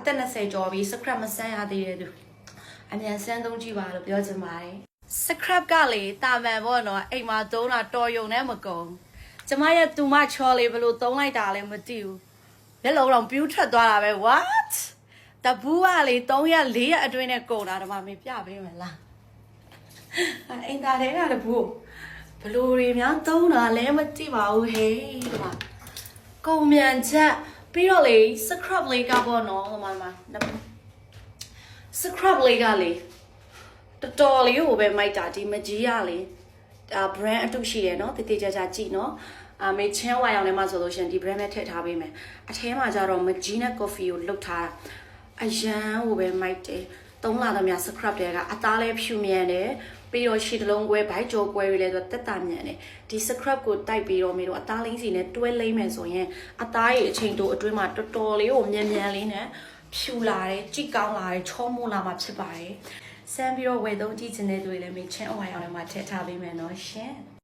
တက်20ကျော်ပြီး scrap မဆန်းရသေးတဲ့သူအမြန်ဆန်းသုံးကြည့်ပါလို့ပြောချင်ပါတယ် scrap ကလေတာမန်ပေါ့နော်အိမ်မှာသုံးတာတော်ယုံနဲ့မကုန်ကျမရဲ့တူမချော်လေးဘလို့သုံးလိုက်တာလည်းမသိဘူးလက်လုံးတော့ပြူးထွက်သွားတာပဲ what တဘူးကလေ3ရက်4ရက်အတွင်းနဲ့ကုန်တာဒီမှာမင်းပြပေးမယ်လားအိမ်သားတွေကတဘူးဘလို့တွေများသုံးတာလည်းမသိပါဘူးဟေးဒီမှာကုန်မြန်ချက်ပြီးတော့လေ scrub လေးကပေါ့နော်ဒီမှာ scrub လေးကလေတော်တော်လေးကိုပဲမိုက်တာဒီမကြီးရလေbrand အတုရှိရယ်နော်တည်ကြကြကြည့်နော်မေချင်းဝါရောင်ထဲမှာဆိုလို့ရှင်ဒီ brand နဲ့ထည့်ထားပေးမယ်အထဲမှာကျတော့မကြီးနဲ့ coffee ကိုလုတ်ထားတာအရန်ကိုပဲမိုက်တယ်သုံးလာသမျှ scrub တွေကအသားလေးဖြူမြန်တယ်ပြီးတော့ရှီတလုံးကွဲဘိုက်ကြောကွဲပြီးလဲဆိုတက်တာမြန်တယ်ဒီ scrub ကိုတိုက်ပြီးတော့မေတို့အသားလိမ့်စီနဲ့တွဲလိမ့်မယ်ဆိုရင်အသားရဲ့အချိန်တိုအတွင်းမှာတော်တော်လေးကိုမြန်မြန်လေးနဲ့ဖြူလာတယ်ကြိတ်ကောင်းလာတယ်ချောမွလာမှာဖြစ်ပါတယ်စမ်းပြီးတော့ဝယ်သုံးကြည့်ချင်တဲ့တွေလည်းမေချင်းအဝါရောင်ထဲမှာထည့်ထားပေးမယ်နော်ရှင်